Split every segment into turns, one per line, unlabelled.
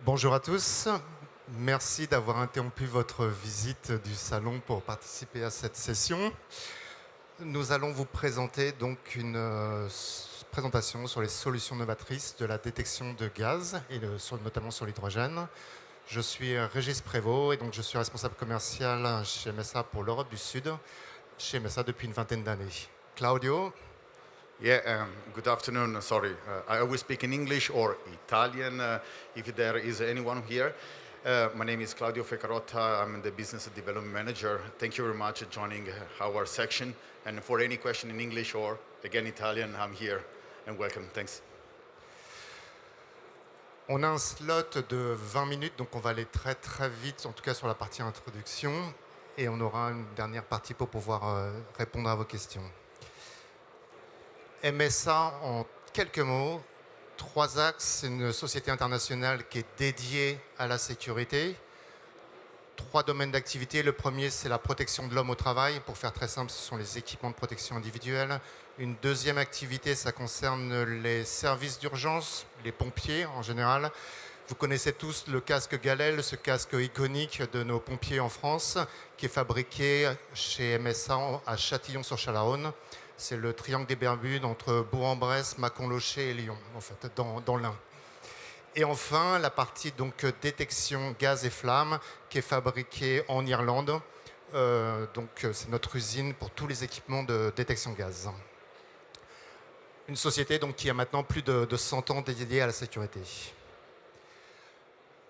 Bonjour à tous. Merci d'avoir interrompu votre visite du salon pour participer à cette session. Nous allons vous présenter donc une présentation sur les solutions novatrices de la détection de gaz et notamment sur l'hydrogène. Je suis Régis Prévost et donc je suis responsable commercial chez MSA pour l'Europe du Sud, chez MSA depuis une vingtaine d'années. Claudio.
Yeah, good afternoon. Sorry, I always speak in English or Italian if there is anyone here. My name is Claudio Fecarotta. I'm the Business Development Manager. Thank you very much for joining our section. And for any question in English or, again, Italian, I'm here. And welcome. Thanks.
On a un slot de 20 minutes, donc on va aller très très vite, en tout cas sur la partie introduction. Et on aura une dernière partie pour pouvoir répondre à vos questions. MSA, en quelques mots, 3 axes. C'est une société internationale qui est dédiée à la sécurité. 3 domaines d'activité. Le premier, c'est la protection de l'homme au travail. Pour faire très simple, ce sont les équipements de protection individuelle. Une deuxième activité, ça concerne les services d'urgence, les pompiers en général. Vous connaissez tous le casque Galel, ce casque iconique de nos pompiers en France, qui est fabriqué chez MSA à Châtillon-sur-Chalaronne. C'est le triangle des Bermudes entre Bourg-en-Bresse, Mâcon-Locher et Lyon, en fait, dans l'Ain. Et enfin, la partie donc détection gaz et flammes, qui est fabriquée en Irlande. C'est notre usine pour tous les équipements de détection gaz. Une société donc, qui a maintenant plus de 100 ans dédiée à la sécurité.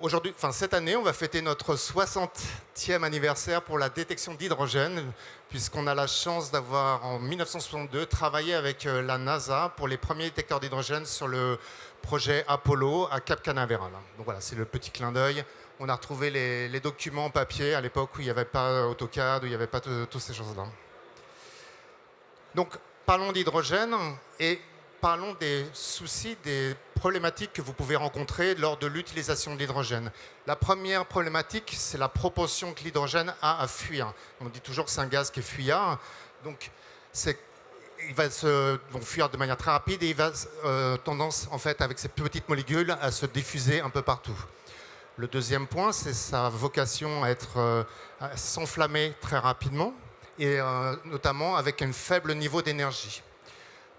Aujourd'hui, cette année, on va fêter notre 60e anniversaire pour la détection d'hydrogène, puisqu'on a la chance d'avoir, en 1962, travaillé avec la NASA pour les premiers détecteurs d'hydrogène sur le projet Apollo à Cap Canaveral. Donc voilà, c'est le petit clin d'œil. On a retrouvé les documents en papier à l'époque où il n'y avait pas AutoCAD, où il n'y avait pas toutes ces choses-là. Donc, parlons d'hydrogène et parlons des soucis, des problématiques que vous pouvez rencontrer lors de l'utilisation de l'hydrogène. La première problématique, c'est la proportion que l'hydrogène a à fuir. On dit toujours que c'est un gaz qui est fuyard. Donc, il va fuir de manière très rapide et il va tendance, en fait, avec ces petites molécules, à se diffuser un peu partout. Le deuxième point, c'est sa vocation à s'enflammer très rapidement et notamment avec un faible niveau d'énergie.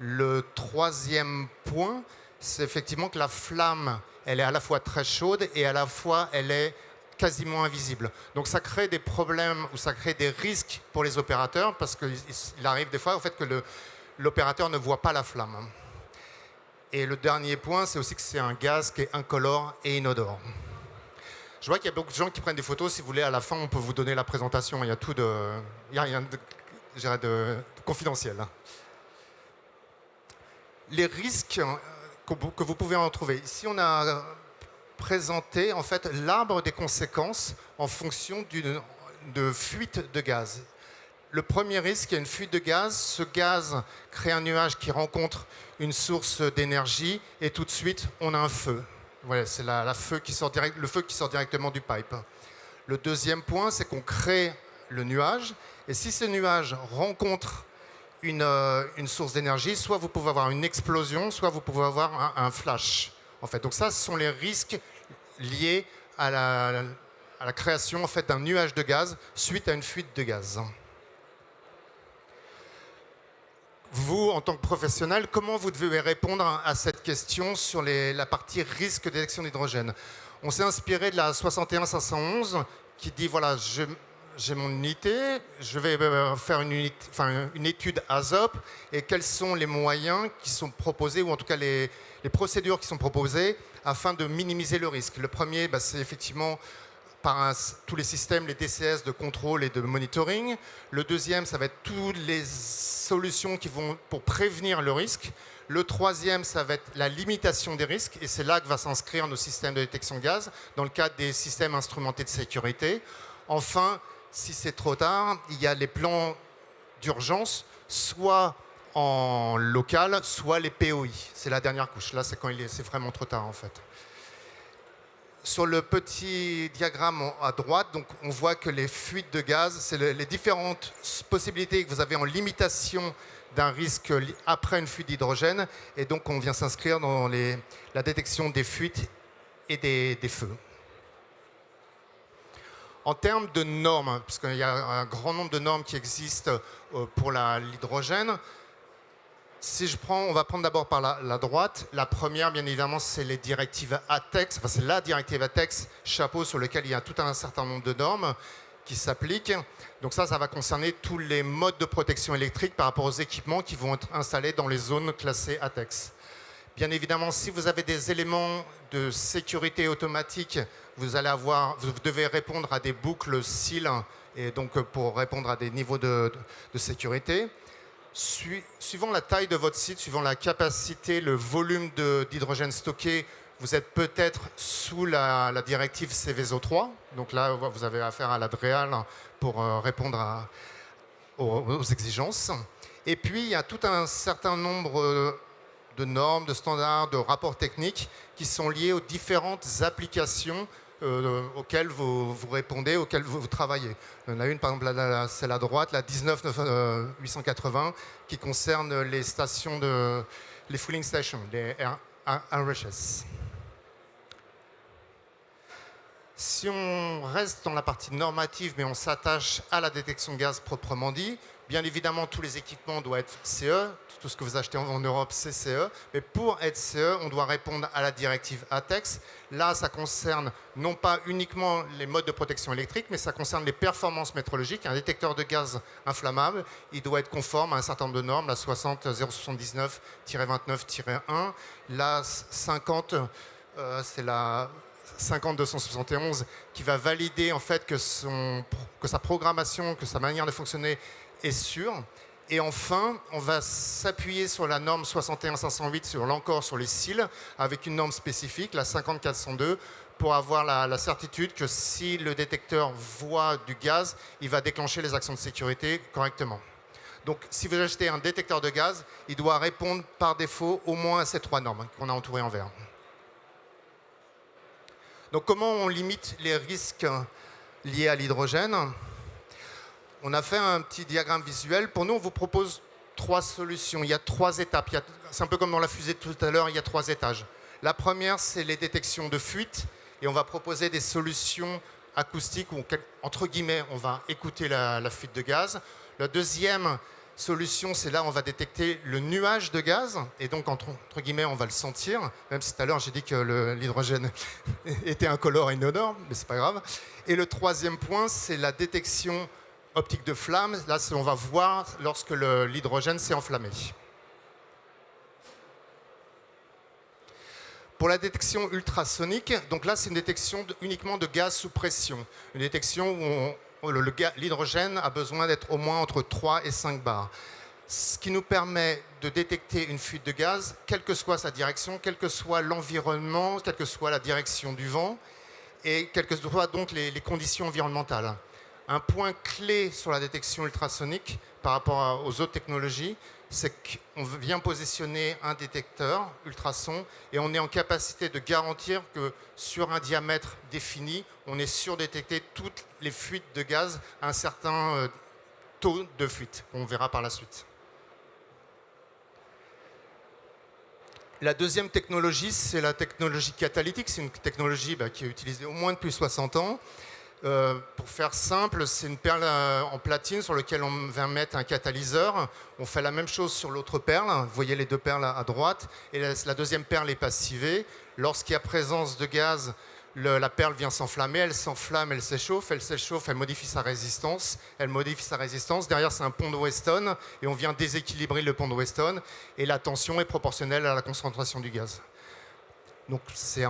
Le troisième point, c'est effectivement que la flamme, elle est à la fois très chaude et à la fois elle est quasiment invisible. Donc ça crée des problèmes ou ça crée des risques pour les opérateurs parce qu'il arrive des fois au fait que l'opérateur ne voit pas la flamme. Et le dernier point, c'est aussi que c'est un gaz qui est incolore et inodore. Je vois qu'il y a beaucoup de gens qui prennent des photos. Si vous voulez, à la fin, on peut vous donner la présentation. Il y a il n'y a rien de confidentiel. Les risques que vous pouvez en trouver. Ici, on a présenté en fait l'arbre des conséquences en fonction de fuite de gaz. Le premier risque, il y a une fuite de gaz. Ce gaz crée un nuage qui rencontre une source d'énergie et tout de suite, on a un feu. Voilà, c'est le feu qui sort directement du pipe. Le deuxième point, c'est qu'on crée le nuage et si ce nuage rencontre une source d'énergie, soit vous pouvez avoir une explosion, soit vous pouvez avoir un flash. En fait. Donc ça, ce sont les risques liés à la création en fait, d'un nuage de gaz suite à une fuite de gaz. Vous, en tant que professionnel, comment vous devez répondre à cette question sur la partie risque de détection d'hydrogène? On s'est inspiré de la 61511 qui dit, voilà, j'ai mon unité, je vais faire une étude ASOP et quels sont les moyens qui sont proposés, ou en tout cas les procédures qui sont proposées afin de minimiser le risque. Le premier, c'est effectivement par tous les systèmes, les DCS de contrôle et de monitoring. Le deuxième, ça va être toutes les solutions qui vont pour prévenir le risque. Le troisième, ça va être la limitation des risques et c'est là que va s'inscrire nos systèmes de détection de gaz dans le cadre des systèmes instrumentés de sécurité. Enfin, si c'est trop tard, il y a les plans d'urgence, soit en local, soit les POI. C'est la dernière couche. Là, c'est quand c'est vraiment trop tard, en fait. Sur le petit diagramme à droite, donc, on voit que les fuites de gaz, c'est les différentes possibilités que vous avez en limitation d'un risque après une fuite d'hydrogène. Et donc, on vient s'inscrire dans la détection des fuites et des feux. En termes de normes, parce qu'il y a un grand nombre de normes qui existent pour l'hydrogène, on va prendre d'abord par la droite. La première, bien évidemment, c'est les directives ATEX. Enfin, c'est la directive ATEX, chapeau, sur lequel il y a tout un certain nombre de normes qui s'appliquent. Donc ça va concerner tous les modes de protection électrique par rapport aux équipements qui vont être installés dans les zones classées ATEX. Bien évidemment, si vous avez des éléments de sécurité automatique, vous devez répondre à des boucles SIL, et donc pour répondre à des niveaux de sécurité. Suivant la taille de votre site, suivant la capacité, le volume d'hydrogène stocké, vous êtes peut-être sous la directive Seveso 3. Donc là, vous avez affaire à la DREAL pour répondre aux exigences. Et puis, il y a tout un certain nombre de normes, de standards, de rapports techniques qui sont liés aux différentes applications auxquelles vous répondez, auxquelles vous travaillez. Il y en a une, par exemple, c'est la droite, la 19880, qui concerne les stations les fueling stations, les RHS. Si on reste dans la partie normative, mais on s'attache à la détection de gaz proprement dit, bien évidemment, tous les équipements doivent être CE. Tout ce que vous achetez en Europe, c'est CE. Mais pour être CE, on doit répondre à la directive ATEX. Là, ça concerne non pas uniquement les modes de protection électrique, mais ça concerne les performances métrologiques. Un détecteur de gaz inflammable, il doit être conforme à un certain nombre de normes, la 60-079-29-1, la 50, c'est la 50-271, qui va valider en fait que sa programmation, que sa manière de fonctionner est sûre. Et enfin, on va s'appuyer sur la norme 61508, encore sur les SIL, avec une norme spécifique, la 50402, pour avoir la certitude que si le détecteur voit du gaz, il va déclencher les actions de sécurité correctement. Donc, si vous achetez un détecteur de gaz, il doit répondre par défaut au moins à ces 3 normes qu'on a entourées en vert. Donc, comment on limite les risques liés à l'hydrogène ? On a fait un petit diagramme visuel. Pour nous, on vous propose 3 solutions. Il y a 3 étapes. C'est un peu comme dans la fusée de tout à l'heure, il y a 3 étages. La première, c'est les détections de fuite. Et on va proposer des solutions acoustiques où, entre guillemets, on va écouter la fuite de gaz. La deuxième solution, c'est là où on va détecter le nuage de gaz. Et donc, entre guillemets, on va le sentir. Même si tout à l'heure, j'ai dit que l'hydrogène était incolore et inodore, mais c'est pas grave. Et le troisième point, c'est la détection optique de flamme. Là, on va voir lorsque l'hydrogène s'est enflammé. Pour la détection ultrasonique, donc là, c'est une détection uniquement de gaz sous pression. Une détection où l'hydrogène a besoin d'être au moins entre 3 et 5 bars. Ce qui nous permet de détecter une fuite de gaz, quelle que soit sa direction, quel que soit l'environnement, quelle que soit la direction du vent, et quelles que soient donc les conditions environnementales. Un point clé sur la détection ultrasonique par rapport aux autres technologies, c'est qu'on vient positionner un détecteur ultrason et on est en capacité de garantir que sur un diamètre défini, on est sûr de détecter toutes les fuites de gaz à un certain taux de fuite, qu'on verra par la suite. La deuxième technologie, c'est la technologie catalytique. C'est une technologie qui est utilisée au moins depuis 60 ans. Pour faire simple, c'est une perle en platine sur laquelle on vient mettre un catalyseur. On fait la même chose sur l'autre perle. Vous voyez les 2 perles à droite. Et la deuxième perle est passivée. Lorsqu'il y a présence de gaz, la perle vient s'enflammer. Elle s'enflamme, elle s'échauffe. Elle s'échauffe, elle modifie sa résistance. Elle modifie sa résistance. Derrière, c'est un pont de Weston. Et on vient déséquilibrer le pont de Weston. Et la tension est proportionnelle à la concentration du gaz. Donc c'est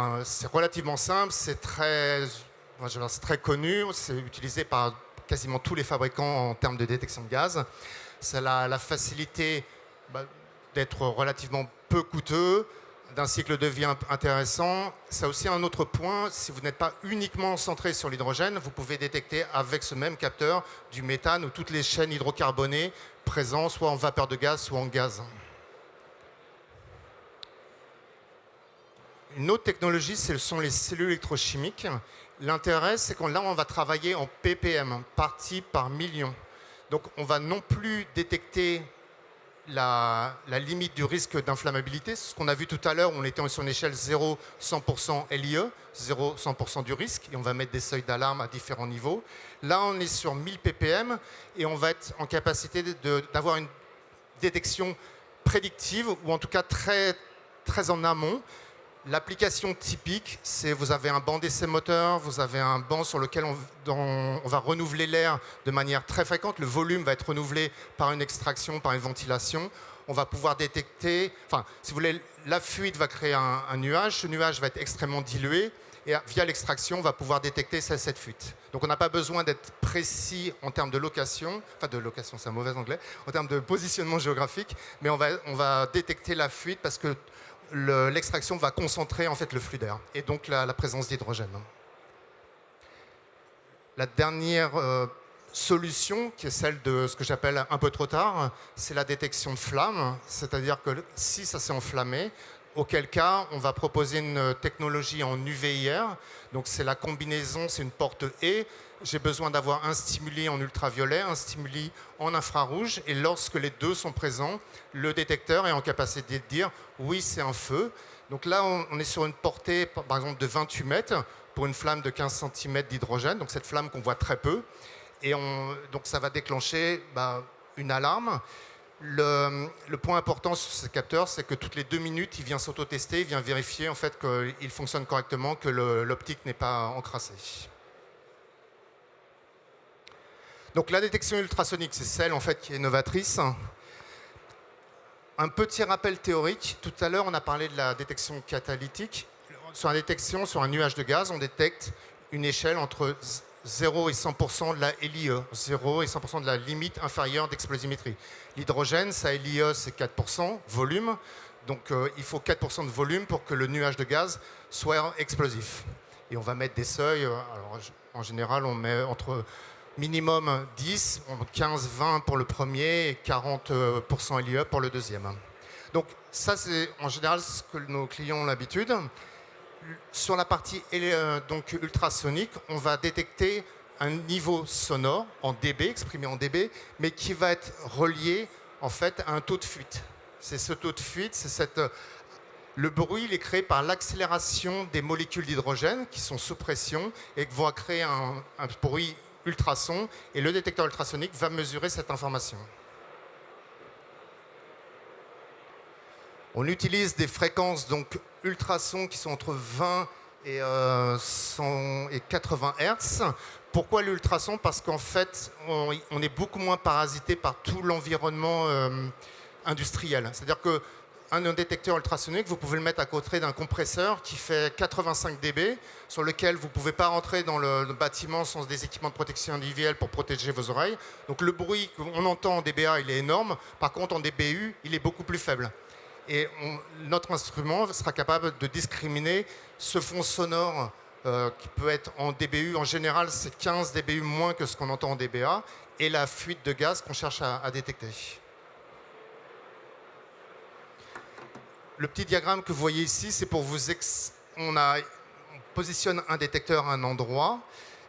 relativement simple. C'est très connu, c'est utilisé par quasiment tous les fabricants en termes de détection de gaz. C'est la facilité d'être relativement peu coûteux, d'un cycle de vie intéressant. C'est aussi un autre point, si vous n'êtes pas uniquement centré sur l'hydrogène, vous pouvez détecter avec ce même capteur du méthane ou toutes les chaînes hydrocarbonées présentes, soit en vapeur de gaz, soit en gaz. Une autre technologie, ce sont les cellules électrochimiques. L'intérêt, c'est qu'on on va travailler en ppm, parties par million. Donc, on va non plus détecter la limite du risque d'inflammabilité. Ce qu'on a vu tout à l'heure, on était sur une échelle 0-100% LIE, 0-100% du risque, et on va mettre des seuils d'alarme à différents niveaux. Là, on est sur 1000 ppm, et on va être en capacité d'avoir une détection prédictive, ou en tout cas très, très en amont. L'application typique, c'est vous avez un banc d'essai moteur, vous avez un banc sur lequel on va renouveler l'air de manière très fréquente. Le volume va être renouvelé par une extraction, par une ventilation. On va pouvoir détecter, enfin, si vous voulez, la fuite va créer un nuage. Ce nuage va être extrêmement dilué. Et via l'extraction, on va pouvoir détecter cette fuite. Donc on n'a pas besoin d'être précis en termes de location, enfin de location, c'est un mauvais anglais, en termes de positionnement géographique, mais on va détecter la fuite parce que l'extraction va concentrer en fait le flux d'air et donc la présence d'hydrogène. La dernière solution, qui est celle de ce que j'appelle un peu trop tard, c'est la détection de flamme, c'est-à-dire que si ça s'est enflammé, auquel cas on va proposer une technologie en UVIR, donc c'est la combinaison, c'est une porte E. J'ai besoin d'avoir un stimuli en ultraviolet, un stimuli en infrarouge, et lorsque les deux sont présents, le détecteur est en capacité de dire oui, c'est un feu. Donc là, on est sur une portée, par exemple, de 28 mètres pour une flamme de 15 cm d'hydrogène, donc cette flamme qu'on voit très peu, et donc ça va déclencher une alarme. Le point important sur ce capteur, c'est que toutes les 2 minutes, il vient s'auto-tester, il vient vérifier en fait qu'il fonctionne correctement, que l'optique n'est pas encrassée. Donc la détection ultrasonique, c'est celle en fait qui est novatrice. Un petit rappel théorique. Tout à l'heure, on a parlé de la détection catalytique. Sur la détection, sur un nuage de gaz, on détecte une échelle entre 0 et 100% de la LIE, 0 et 100% de la limite inférieure d'explosimétrie. L'hydrogène, sa LIE, c'est 4% volume. Donc il faut 4% de volume pour que le nuage de gaz soit explosif. Et on va mettre des seuils. Alors, en général, on met entre minimum 10, 15-20 pour le premier et 40% LIE pour le deuxième. Donc ça, c'est en général ce que nos clients ont l'habitude. Sur la partie donc ultrasonique, on va détecter un niveau sonore en dB, exprimé en dB, mais qui va être relié en fait à un taux de fuite. C'est ce taux de fuite, le bruit, il est créé par l'accélération des molécules d'hydrogène qui sont sous pression et qui vont créer un bruit ultrason, et le détecteur ultrasonique va mesurer cette information. On utilise des fréquences donc ultrasons qui sont entre 20 et 80 Hz. Pourquoi l'ultrason? Parce qu'en fait, on est beaucoup moins parasité par tout l'environnement industriel. C'est-à-dire que un détecteur ultrasonique, vous pouvez le mettre à côté d'un compresseur qui fait 85 dB, sur lequel vous ne pouvez pas rentrer dans le bâtiment sans des équipements de protection individuelle pour protéger vos oreilles. Donc le bruit qu'on entend en dBA, il est énorme. Par contre, en dBU, il est beaucoup plus faible. Et notre instrument sera capable de discriminer ce fond sonore qui peut être en dBU. En général, c'est 15 dBU moins que ce qu'on entend en dBA, et la fuite de gaz qu'on cherche à détecter. Le petit diagramme que vous voyez ici, c'est pour vous... On positionne un détecteur à un endroit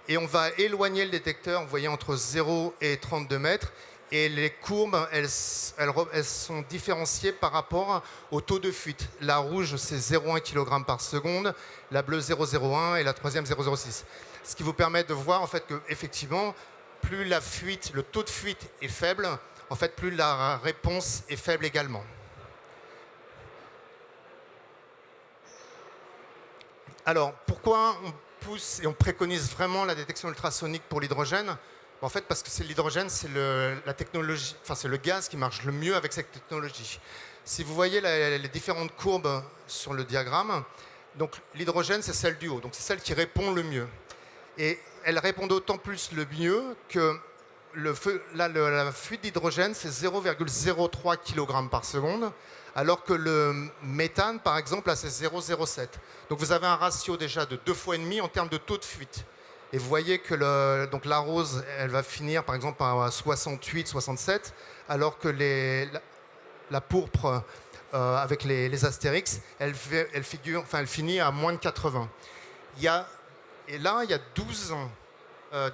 et on va éloigner le détecteur, vous voyez, entre 0 et 32 mètres. Et les courbes, elles sont différenciées par rapport au taux de fuite. La rouge, c'est 0,1 kg par seconde, la bleue 0,01 et la troisième 0,06. Ce qui vous permet de voir en fait que, effectivement, plus la fuite, le taux de fuite est faible, en fait, plus la réponse est faible également. Alors, pourquoi on pousse et on préconise vraiment la détection ultrasonique pour l'hydrogène? En fait, parce que l'hydrogène, c'est la technologie, enfin c'est le gaz qui marche le mieux avec cette technologie. Si vous voyez les différentes courbes sur le diagramme, donc l'hydrogène, c'est celle du haut, donc c'est celle qui répond le mieux. Et elle répond d'autant plus le mieux que la fuite d'hydrogène, c'est 0,03 kg par seconde, alors que le méthane, par exemple, là, c'est 0,07. Donc vous avez un ratio déjà de 2,5 fois en termes de taux de fuite. Et vous voyez que la rose, elle va finir, par exemple, à 68, 67, alors que la pourpre, avec les astérix, elle finit à moins de 80. Et là, il y a 12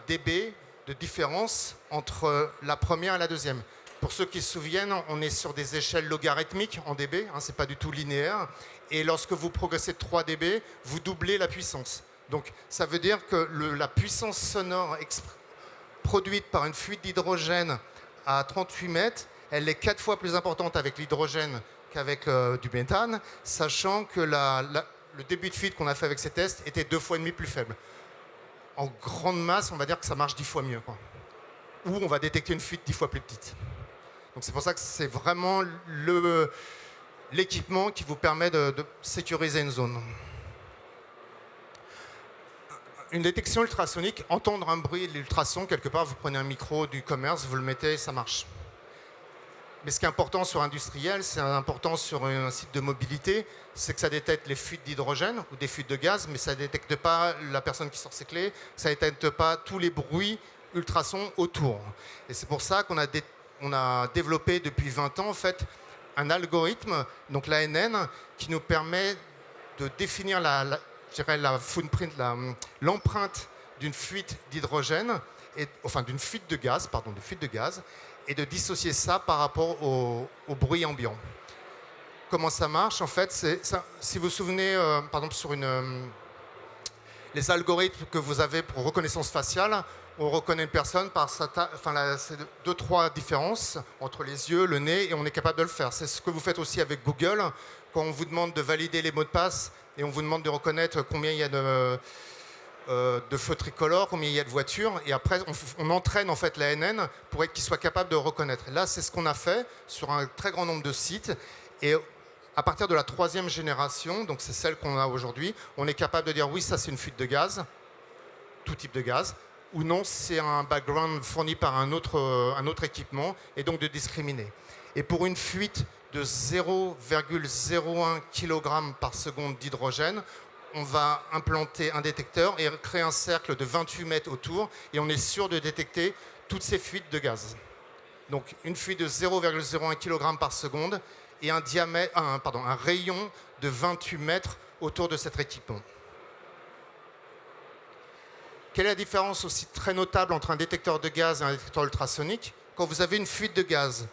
dB de différence entre la première et la deuxième. Pour ceux qui se souviennent, on est sur des échelles logarithmiques en dB, ce n'est pas du tout linéaire. Et lorsque vous progressez de 3 dB, vous doublez la puissance. Donc ça veut dire que la puissance sonore produite par une fuite d'hydrogène à 38 mètres, elle est 4 fois plus importante avec l'hydrogène qu'avec du méthane, sachant que le début de fuite qu'on a fait avec ces tests était 2 fois et demi plus faible. En grande masse, on va dire que ça marche 10 fois mieux, quoi. Ou on va détecter une fuite 10 fois plus petite. Donc c'est pour ça que c'est vraiment l'équipement qui vous permet de sécuriser une zone. Une détection ultrasonique, entendre un bruit de l'ultrason, quelque part, vous prenez un micro du commerce, vous le mettez, ça marche. Mais ce qui est important sur industriel, c'est important sur un site de mobilité, c'est que ça détecte les fuites d'hydrogène ou des fuites de gaz, mais ça ne détecte pas la personne qui sort ses clés, ça ne détecte pas tous les bruits ultrasons autour. Et c'est pour ça qu'on a développé depuis 20 ans en fait, un algorithme, donc l'ANN, qui nous permet de définir la footprint, l'empreinte d'une fuite d'hydrogène, enfin d'une fuite de gaz, et de dissocier ça par rapport au bruit ambiant. Comment ça marche en fait, si vous vous souvenez, par exemple sur les algorithmes que vous avez pour reconnaissance faciale, on reconnaît une personne par c'est 2-3 différences entre les yeux, le nez, et on est capable de le faire. C'est ce que vous faites aussi avec Google, quand on vous demande de valider les mots de passe et on vous demande de reconnaître combien il y a de feux tricolores, combien il y a de voitures, et après on entraîne en fait l'ANN pour qu'il soit capable de reconnaître. Là, c'est ce qu'on a fait sur un très grand nombre de sites, et à partir de la 3e génération, donc c'est celle qu'on a aujourd'hui, on est capable de dire oui, ça c'est une fuite de gaz, tout type de gaz, ou non, c'est un background fourni par un autre équipement, et donc de discriminer. Et pour une fuite de 0,01 kg par seconde d'hydrogène, on va implanter un détecteur et créer un cercle de 28 mètres autour, et on est sûr de détecter toutes ces fuites de gaz. Donc une fuite de 0,01 kg par seconde et un rayon de 28 mètres autour de cet équipement. Quelle est la différence aussi très notable entre un détecteur de gaz et un détecteur ultrasonique? Quand vous avez une fuite de gaz,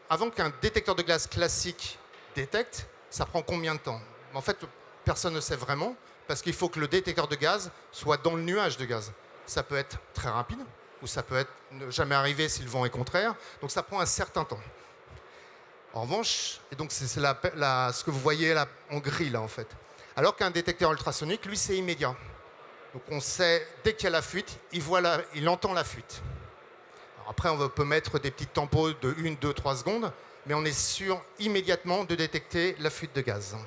avant qu'un détecteur de gaz classique détecte, ça prend combien de temps? En fait, personne ne sait vraiment, parce qu'il faut que le détecteur de gaz soit dans le nuage de gaz. Ça peut être très rapide, ou ça peut ne jamais arriver si le vent est contraire, donc ça prend un certain temps. En revanche, et donc c'est ce que vous voyez là, en gris là en fait, alors qu'un détecteur ultrasonique, lui, c'est immédiat. Donc on sait, dès qu'il y a la fuite, il entend la fuite. Alors après, on peut mettre des petits tempos de 1, 2, 3 secondes, mais on est sûr immédiatement de détecter la fuite de gaz.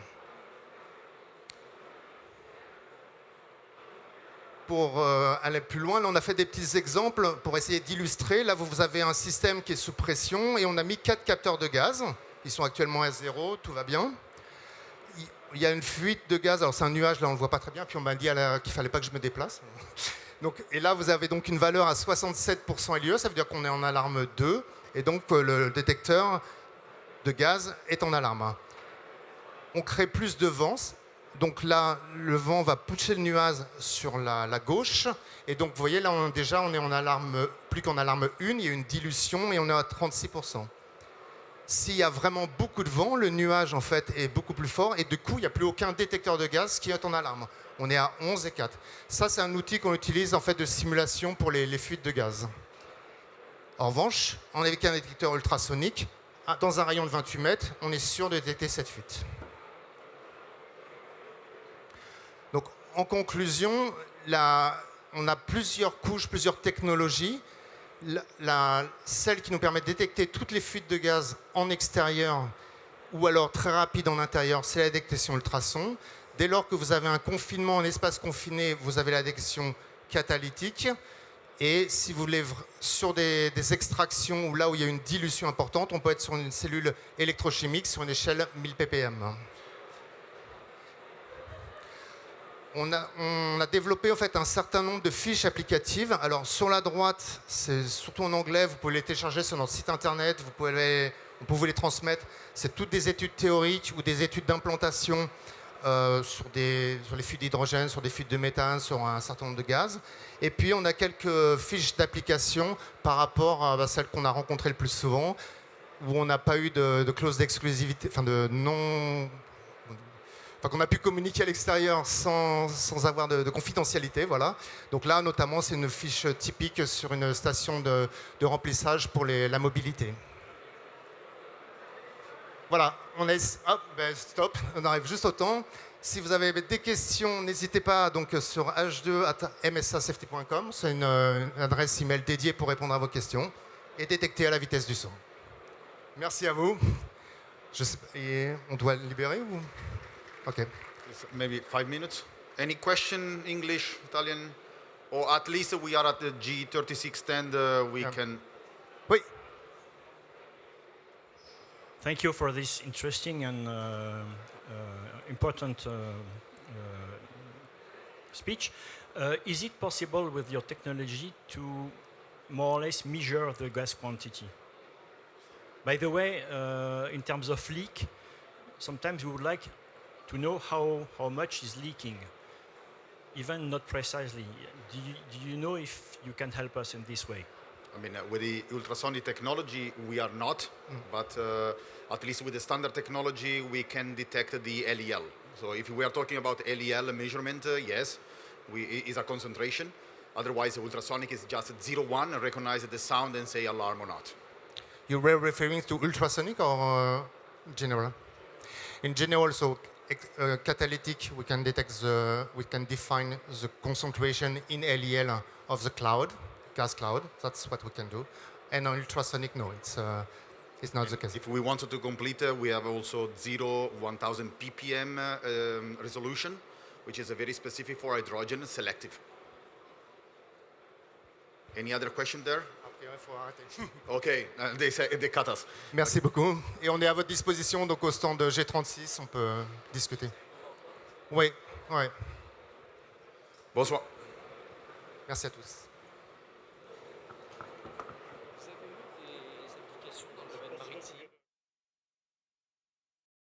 Pour aller plus loin, là, on a fait des petits exemples pour essayer d'illustrer. Là, vous avez un système qui est sous pression et on a mis 4 capteurs de gaz. Ils sont actuellement à 0, tout va bien. Il y a une fuite de gaz, alors c'est un nuage, là on ne le voit pas très bien, puis on m'a dit qu'il ne fallait pas que je me déplace. Donc, et là, vous avez donc une valeur à 67% LUE, ça veut dire qu'on est en alarme 2, et donc le détecteur de gaz est en alarme. On crée plus de vent. Donc là, le vent va pousser le nuage sur la gauche. Et donc, vous voyez, là, on est en alarme, plus qu'en alarme 1, il y a une dilution et on est à 36%. S'il y a vraiment beaucoup de vent, le nuage, en fait, est beaucoup plus fort. Et du coup, il n'y a plus aucun détecteur de gaz qui est en alarme. On est à 11 et 4. Ça, c'est un outil qu'on utilise, en fait, de simulation pour les fuites de gaz. En revanche, avec un détecteur ultrasonique, dans un rayon de 28 mètres, on est sûr de détecter cette fuite. Donc, en conclusion, on a plusieurs couches, plusieurs technologies. Celle qui nous permet de détecter toutes les fuites de gaz en extérieur ou alors très rapide en intérieur, c'est la détection ultrason. Dès lors que vous avez un confinement en espace confiné, vous avez la détection catalytique. Et si vous voulez sur des extractions ou là où il y a une dilution importante, on peut être sur une cellule électrochimique sur une échelle 1000 ppm. On a développé en fait un certain nombre de fiches applicatives. Alors sur la droite, c'est surtout en anglais, vous pouvez les télécharger sur notre site internet, on peut vous les transmettre. C'est toutes des études théoriques ou des études d'implantation sur les fuites d'hydrogène, sur des fuites de méthane, sur un certain nombre de gaz. Et puis on a quelques fiches d'application par rapport à celles qu'on a rencontrées le plus souvent, où on n'a pas eu de clause d'exclusivité, qu'on a pu communiquer à l'extérieur sans avoir de confidentialité. Voilà. Donc là, notamment, c'est une fiche typique sur une station de remplissage pour la mobilité. Voilà, stop, on arrive juste au temps. Si vous avez des questions, n'hésitez pas donc sur h2@msasafety.com. C'est une adresse email dédiée pour répondre à vos questions et détecter à la vitesse du son. Merci à vous. On doit le libérer ou... Ok.
Maybe 5 minutes. Any question, English, Italian? Or at least we are at the G36 stand, we can...
Oui.
Thank you for this interesting and important speech. Is it possible with your technology to more or less measure the gas quantity? By the way, in terms of leak, sometimes we would like to know how much is leaking, even not precisely. Do you know if you can help us in this way?
I mean, with the ultrasonic technology, we are not, but at least with the standard technology, we can detect the LEL. So if we are talking about LEL measurement, yes, is a concentration. Otherwise, ultrasonic is just 0-1, recognize the sound and say alarm or not.
You were referring to ultrasonic or general? In general, so catalytic, we can define the concentration in LEL of the cloud, gas cloud. That's what we can do. And on ultrasonic, no, it's not the case.
If we wanted to complete, we have also 1000 ppm resolution, which is a very specific for hydrogen selective. Any other question there? Okay, they cut us.
Merci beaucoup. Et on est à votre disposition, donc au stand de G36, on peut discuter. Oui, oui.
Bonsoir.
Merci à tous.